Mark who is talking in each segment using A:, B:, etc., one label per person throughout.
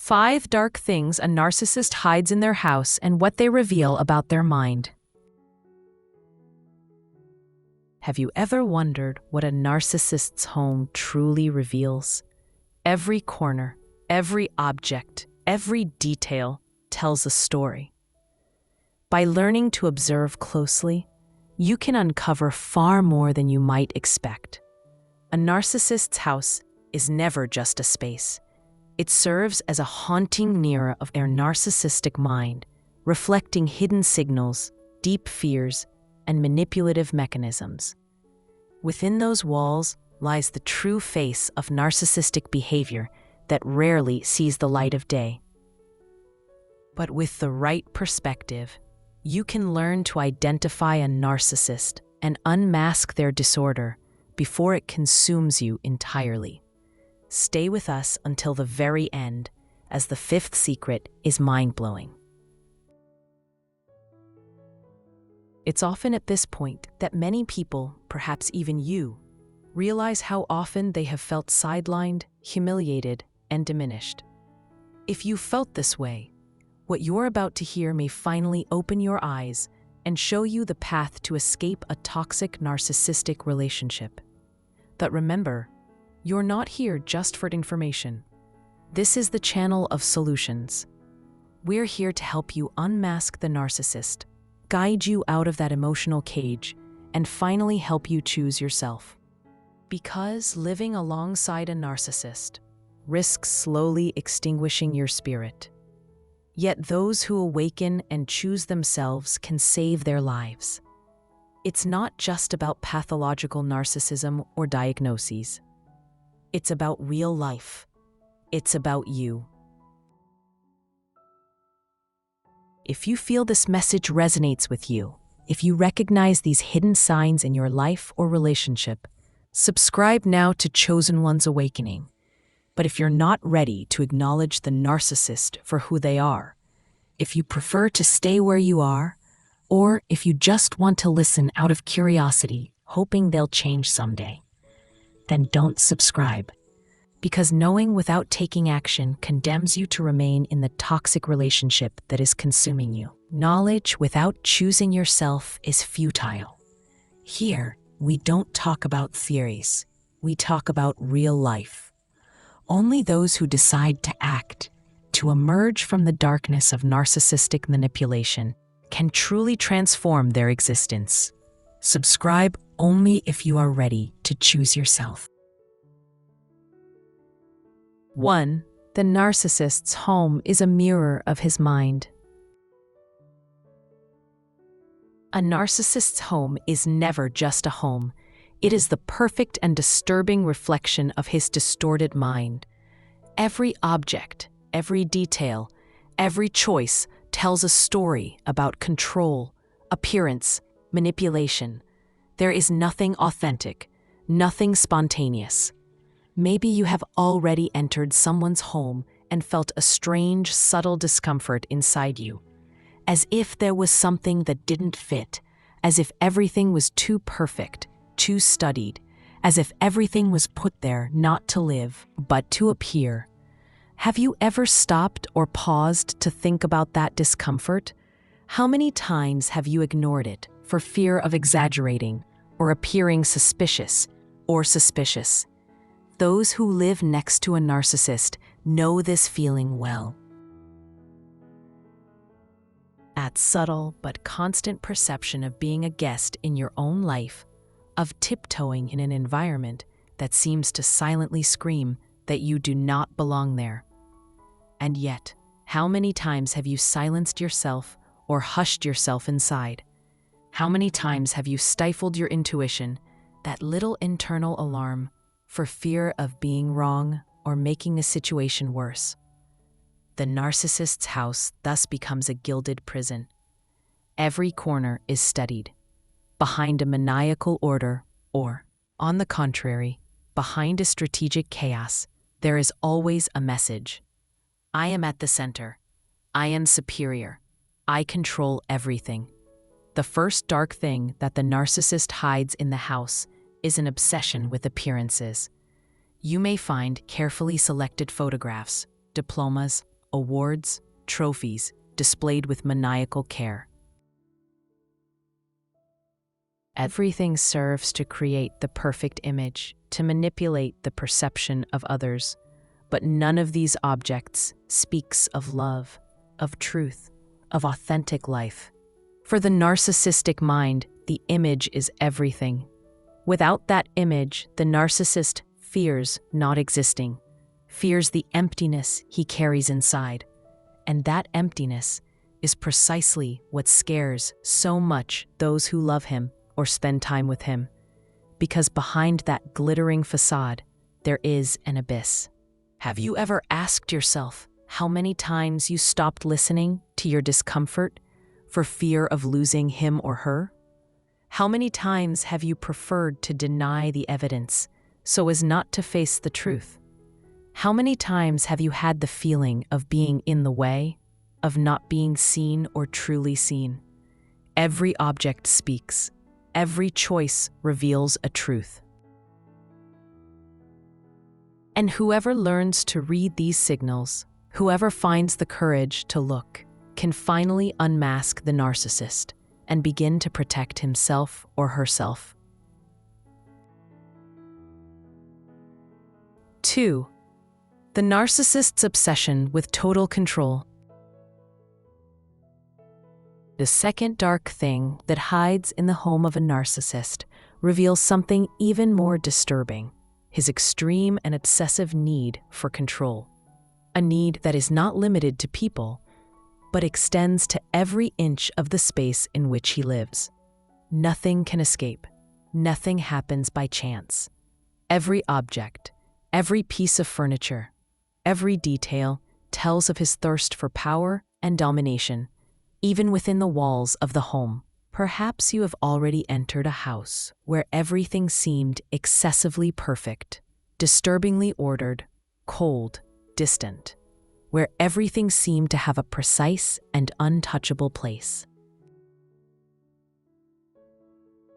A: 5 dark things a narcissist hides in their house and what they reveal about their mind. Have you ever wondered what a narcissist's home truly reveals? Every corner, every object, every detail tells a story. By learning to observe closely, you can uncover far more than you might expect. A narcissist's house is never just a space. It serves as a haunting mirror of their narcissistic mind, reflecting hidden signals, deep fears, and manipulative mechanisms. Within those walls lies the true face of narcissistic behavior that rarely sees the light of day. But with the right perspective, you can learn to identify a narcissist and unmask their disorder before it consumes you entirely. Stay with us until the very end, as the 5th secret is mind-blowing. It's often at this point that many people, perhaps even you, realize how often they have felt sidelined, humiliated, and diminished. If you felt this way, what you're about to hear may finally open your eyes and show you the path to escape a toxic narcissistic relationship. But remember, you're not here just for information. This is the channel of solutions. We're here to help you unmask the narcissist, guide you out of that emotional cage, and finally help you choose yourself. Because living alongside a narcissist risks slowly extinguishing your spirit. Yet those who awaken and choose themselves can save their lives. It's not just about pathological narcissism or diagnoses. It's about real life. It's about you. If you feel this message resonates with you, if you recognize these hidden signs in your life or relationship, subscribe now to Chosen One's Awakening. But if you're not ready to acknowledge the narcissist for who they are, if you prefer to stay where you are, or if you just want to listen out of curiosity, hoping they'll change someday, then don't subscribe. Because knowing without taking action condemns you to remain in the toxic relationship that is consuming you. Knowledge without choosing yourself is futile. Here, we don't talk about theories. We talk about real life. Only those who decide to act, to emerge from the darkness of narcissistic manipulation, can truly transform their existence. Subscribe only if you are ready to choose yourself. 1. The narcissist's home is a mirror of his mind. A narcissist's home is never just a home. It is the perfect and disturbing reflection of his distorted mind. Every object, every detail, every choice tells a story about control, appearance, manipulation. There is nothing authentic, nothing spontaneous. Maybe you have already entered someone's home and felt a strange, subtle discomfort inside you, as if there was something that didn't fit, as if everything was too perfect, too studied, as if everything was put there not to live, but to appear. Have you ever stopped or paused to think about that discomfort? How many times have you ignored it for fear of exaggerating or appearing suspicious or suspicious? Those who live next to a narcissist know this feeling well. That subtle but constant perception of being a guest in your own life, of tiptoeing in an environment that seems to silently scream that you do not belong there. And yet, how many times have you silenced yourself or hushed yourself inside? How many times have you stifled your intuition, that little internal alarm, for fear of being wrong or making a situation worse? The narcissist's house thus becomes a gilded prison. Every corner is studied. Behind a maniacal order, or, on the contrary, behind a strategic chaos, there is always a message. I am at the center. I am superior. I control everything. The first dark thing that the narcissist hides in the house is an obsession with appearances. You may find carefully selected photographs, diplomas, awards, trophies, displayed with maniacal care. Everything serves to create the perfect image, to manipulate the perception of others, but none of these objects speaks of love, of truth, of authentic life. For the narcissistic mind, the image is everything. Without that image, the narcissist fears not existing, fears the emptiness he carries inside. And that emptiness is precisely what scares so much those who love him or spend time with him, because behind that glittering facade, there is an abyss. Have you ever asked yourself how many times you stopped listening to your discomfort for fear of losing him or her? How many times have you preferred to deny the evidence so as not to face the truth? How many times have you had the feeling of being in the way, of not being seen or truly seen? Every object speaks. Every choice reveals a truth. And whoever learns to read these signals, whoever finds the courage to look, can finally unmask the narcissist and begin to protect himself or herself. 2. The narcissist's obsession with total control. The second dark thing that hides in the home of a narcissist reveals something even more disturbing: his extreme and obsessive need for control. A need that is not limited to people, but extends to every inch of the space in which he lives. Nothing can escape. Nothing happens by chance. Every object, every piece of furniture, every detail tells of his thirst for power and domination, even within the walls of the home. Perhaps you have already entered a house where everything seemed excessively perfect, disturbingly ordered, cold, distant, where everything seemed to have a precise and untouchable place,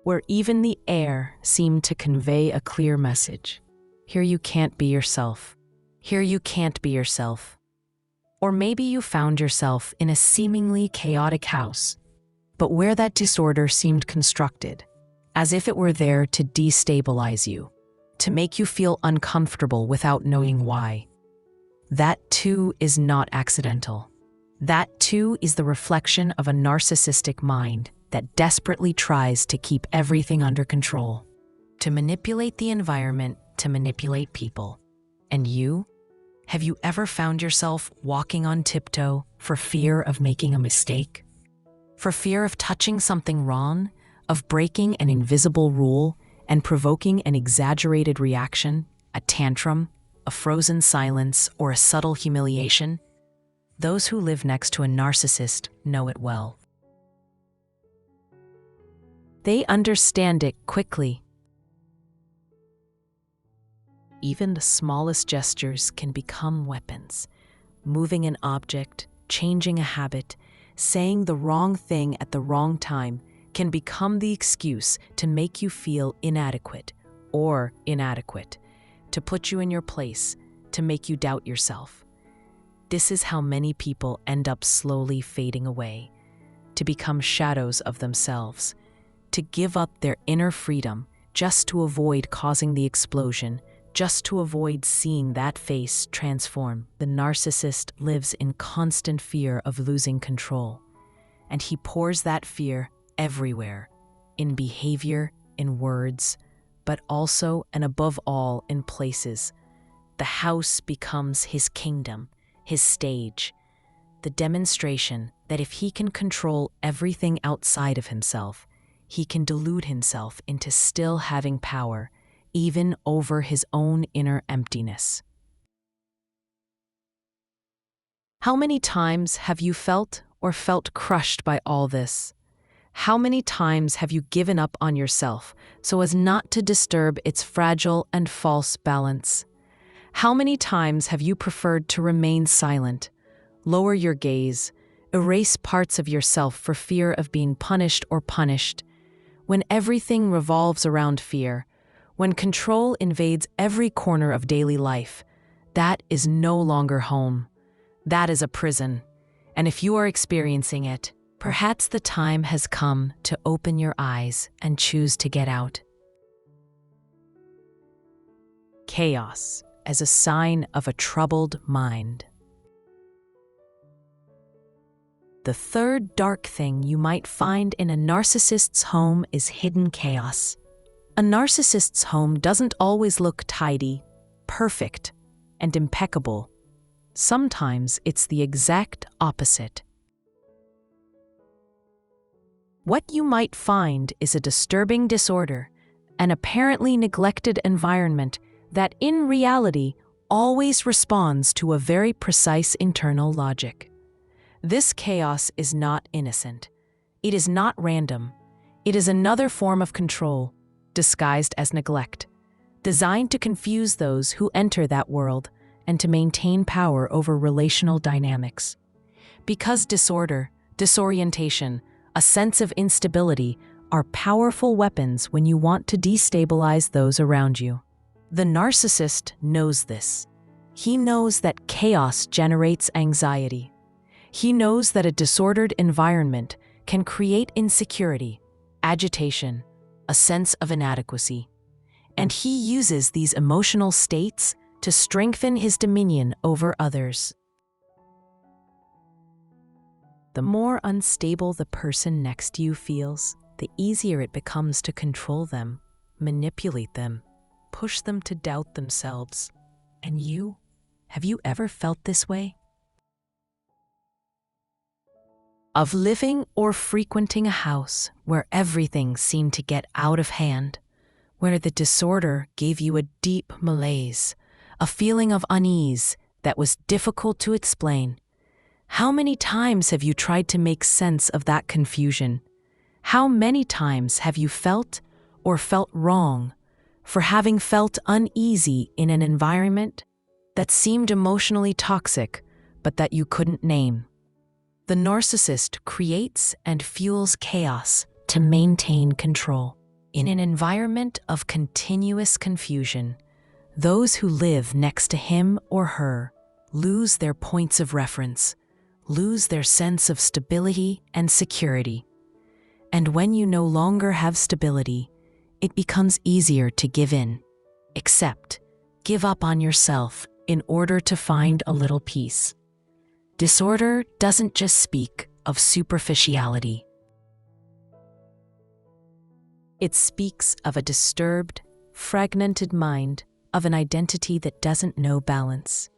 A: where even the air seemed to convey a clear message. Here you can't be yourself. Here you can't be yourself. Or maybe you found yourself in a seemingly chaotic house, but where that disorder seemed constructed, as if it were there to destabilize you, to make you feel uncomfortable without knowing why. That too is not accidental. That too is the reflection of a narcissistic mind that desperately tries to keep everything under control, to manipulate the environment, to manipulate people. And you? Have you ever found yourself walking on tiptoe for fear of making a mistake? For fear of touching something wrong, of breaking an invisible rule and provoking an exaggerated reaction, a tantrum, a frozen silence, or a subtle humiliation? Those who live next to a narcissist know it well. They understand it quickly. Even the smallest gestures can become weapons. Moving an object, changing a habit, saying the wrong thing at the wrong time can become the excuse to make you feel inadequate, to put you in your place, to make you doubt yourself. This is how many people end up slowly fading away, to become shadows of themselves, to give up their inner freedom just to avoid causing the explosion, just to avoid seeing that face transform. The narcissist lives in constant fear of losing control, and he pours that fear everywhere, in behavior, in words, but also and above all in places. The house becomes his kingdom, his stage, the demonstration that if he can control everything outside of himself, he can delude himself into still having power, even over his own inner emptiness. How many times have you felt or felt crushed by all this? How many times have you given up on yourself so as not to disturb its fragile and false balance? How many times have you preferred to remain silent, lower your gaze, erase parts of yourself for fear of being punished or punished? When everything revolves around fear, when control invades every corner of daily life, that is no longer home. That is a prison. And if you are experiencing it, perhaps the time has come to open your eyes and choose to get out. Chaos as a sign of a troubled mind. The third dark thing you might find in a narcissist's home is hidden chaos. A narcissist's home doesn't always look tidy, perfect, and impeccable. Sometimes it's the exact opposite. What you might find is a disturbing disorder, an apparently neglected environment that in reality always responds to a very precise internal logic. This chaos is not innocent. It is not random. It is another form of control, disguised as neglect, designed to confuse those who enter that world and to maintain power over relational dynamics. Because disorder, disorientation, a sense of instability are powerful weapons when you want to destabilize those around you. The narcissist knows this. He knows that chaos generates anxiety. He knows that a disordered environment can create insecurity, agitation, a sense of inadequacy. And he uses these emotional states to strengthen his dominion over others. The more unstable the person next to you feels, the easier it becomes to control them, manipulate them, push them to doubt themselves. And you? Have you ever felt this way? Of living or frequenting a house where everything seemed to get out of hand, where the disorder gave you a deep malaise, a feeling of unease that was difficult to explain. How many times have you tried to make sense of that confusion? How many times have you felt or felt wrong for having felt uneasy in an environment that seemed emotionally toxic but that you couldn't name? The narcissist creates and fuels chaos to maintain control. In an environment of continuous confusion, those who live next to him or her lose their points of reference, lose their sense of stability and security. And when you no longer have stability, it becomes easier to give in, accept, give up on yourself in order to find a little peace. Disorder doesn't just speak of superficiality. It speaks of a disturbed, fragmented mind, of an identity that doesn't know balance.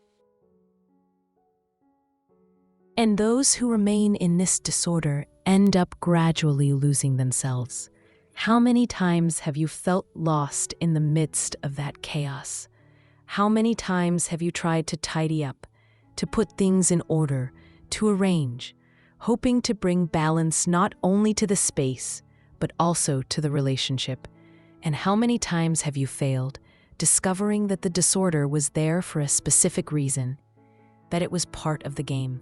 A: And those who remain in this disorder end up gradually losing themselves. How many times have you felt lost in the midst of that chaos? How many times have you tried to tidy up, to put things in order, to arrange, hoping to bring balance not only to the space, but also to the relationship? And how many times have you failed, discovering that the disorder was there for a specific reason, that it was part of the game?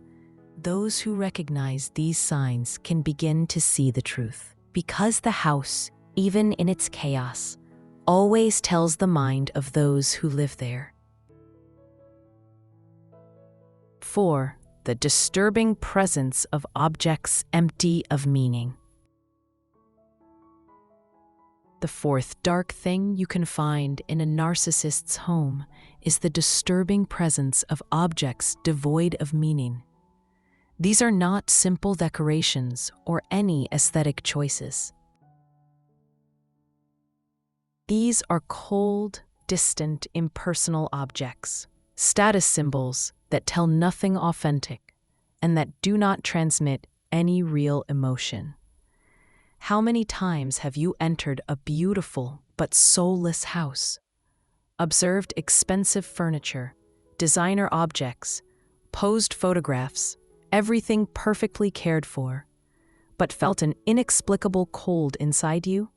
A: Those who recognize these signs can begin to see the truth. Because the house, even in its chaos, always tells the mind of those who live there. 4. The disturbing presence of objects empty of meaning. The fourth dark thing you can find in a narcissist's home is the disturbing presence of objects devoid of meaning. These are not simple decorations or any aesthetic choices. These are cold, distant, impersonal objects, status symbols that tell nothing authentic and that do not transmit any real emotion. How many times have you entered a beautiful but soulless house, observed expensive furniture, designer objects, posed photographs, everything perfectly cared for, but felt an inexplicable cold inside you?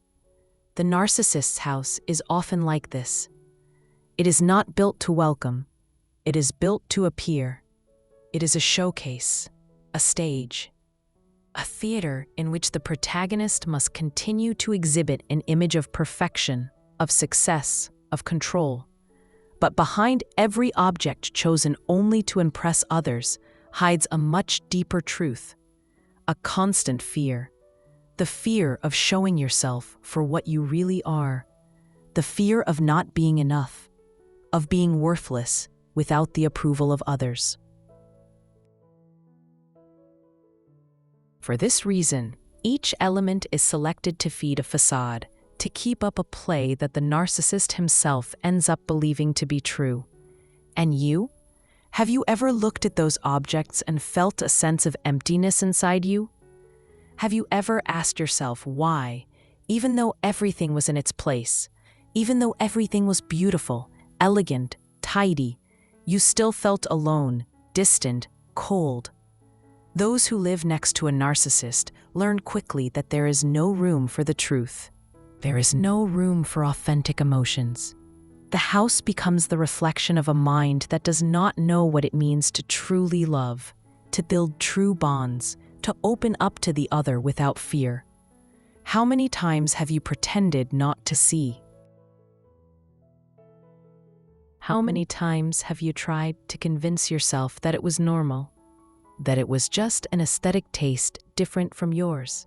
A: The narcissist's house is often like this. It is not built to welcome. It is built to appear. It is a showcase, a stage, a theater in which the protagonist must continue to exhibit an image of perfection, of success, of control. But behind every object chosen only to impress others hides a much deeper truth, a constant fear. The fear of showing yourself for what you really are. The fear of not being enough, of being worthless without the approval of others. For this reason, each element is selected to feed a facade, to keep up a play that the narcissist himself ends up believing to be true. And you? Have you ever looked at those objects and felt a sense of emptiness inside you? Have you ever asked yourself why, even though everything was in its place, even though everything was beautiful, elegant, tidy, you still felt alone, distant, cold? Those who live next to a narcissist learn quickly that there is no room for the truth. There is no room for authentic emotions. The house becomes the reflection of a mind that does not know what it means to truly love, to build true bonds, to open up to the other without fear. How many times have you pretended not to see? How many times have you tried to convince yourself that it was normal, that it was just an aesthetic taste different from yours?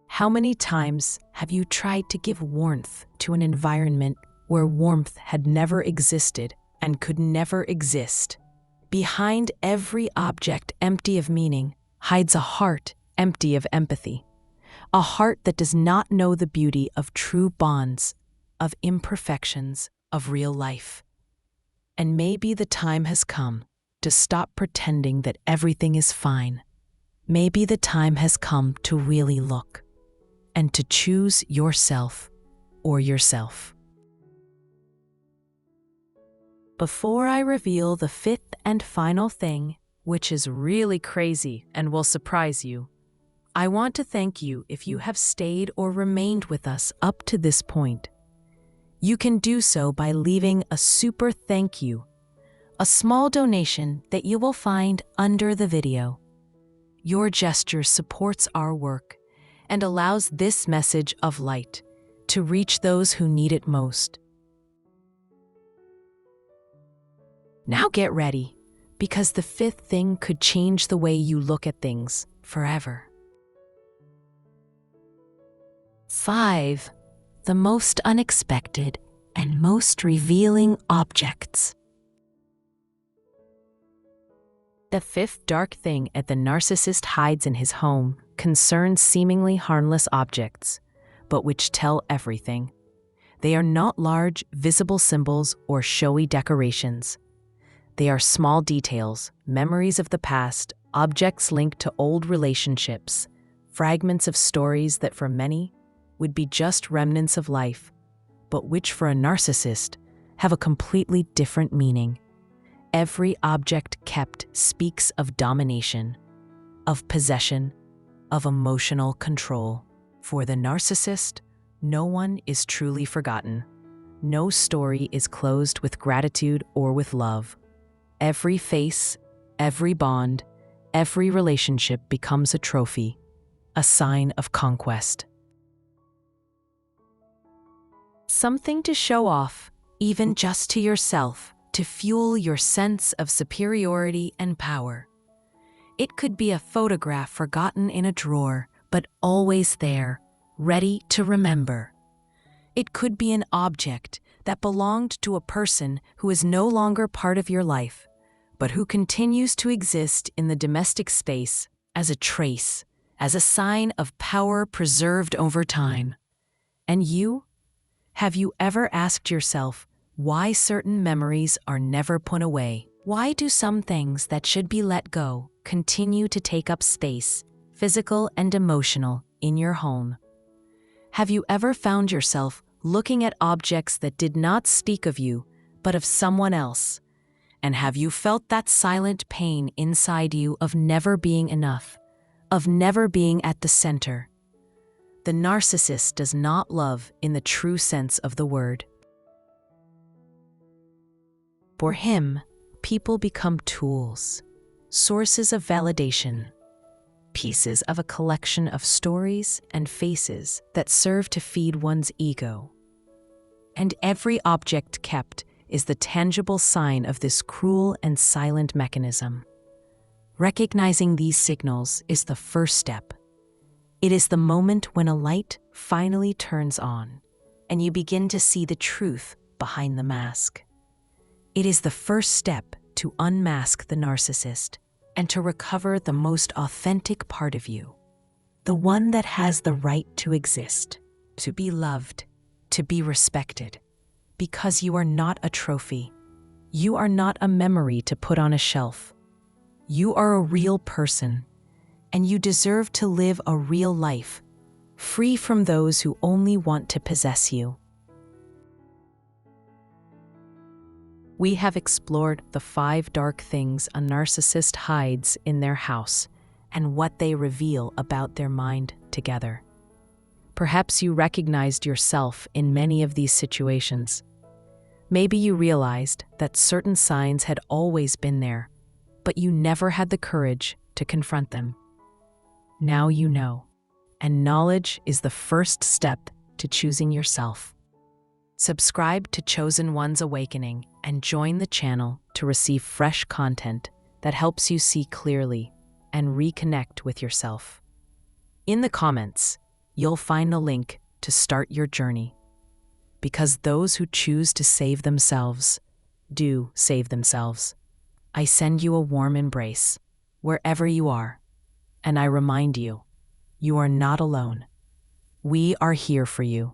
A: How many times have you tried to give warmth to an environment where warmth had never existed and could never exist? Behind every object empty of meaning hides a heart empty of empathy, a heart that does not know the beauty of true bonds, of imperfections, of real life. And maybe the time has come to stop pretending that everything is fine. Maybe the time has come to really look and to choose yourself or yourself. Before I reveal the fifth and final thing, which is really crazy and will surprise you, I want to thank you if you have stayed or remained with us up to this point. You can do so by leaving a super thank you, a small donation that you will find under the video. Your gesture supports our work and allows this message of light to reach those who need it most. Now get ready, because the fifth thing could change the way you look at things forever. 5. The most unexpected and most revealing objects. The fifth dark thing that the narcissist hides in his home concerns seemingly harmless objects, but which tell everything. They are not large, visible symbols or showy decorations. They are small details, memories of the past, objects linked to old relationships, fragments of stories that for many would be just remnants of life, but which for a narcissist have a completely different meaning. Every object kept speaks of domination, of possession, of emotional control. For the narcissist, no one is truly forgotten. No story is closed with gratitude or with love. Every face, every bond, every relationship becomes a trophy, a sign of conquest. Something to show off, even just to yourself, to fuel your sense of superiority and power. It could be a photograph forgotten in a drawer, but always there, ready to remember. It could be an object that belonged to a person who is no longer part of your life, but who continues to exist in the domestic space as a trace, as a sign of power preserved over time. And you? Have you ever asked yourself why certain memories are never put away? Why do some things that should be let go continue to take up space, physical and emotional, in your home? Have you ever found yourself looking at objects that did not speak of you, but of someone else? And have you felt that silent pain inside you of never being enough, of never being at the center? The narcissist does not love in the true sense of the word. For him, people become tools, sources of validation, pieces of a collection of stories and faces that serve to feed one's ego. And every object kept is the tangible sign of this cruel and silent mechanism. Recognizing these signals is the first step. It is the moment when a light finally turns on, and you begin to see the truth behind the mask. It is the first step to unmask the narcissist and to recover the most authentic part of you, the one that has the right to exist, to be loved, to be respected, because you are not a trophy. You are not a memory to put on a shelf. You are a real person, and you deserve to live a real life, free from those who only want to possess you. We have explored the 5 dark things a narcissist hides in their house and what they reveal about their mind together. Perhaps you recognized yourself in many of these situations. Maybe you realized that certain signs had always been there, but you never had the courage to confront them. Now you know, and knowledge is the first step to choosing yourself. Subscribe to Chosen One's Awakening and join the channel to receive fresh content that helps you see clearly and reconnect with yourself. In the comments, you'll find a link to start your journey. Because those who choose to save themselves do save themselves. I send you a warm embrace wherever you are, and I remind you, you are not alone. We are here for you.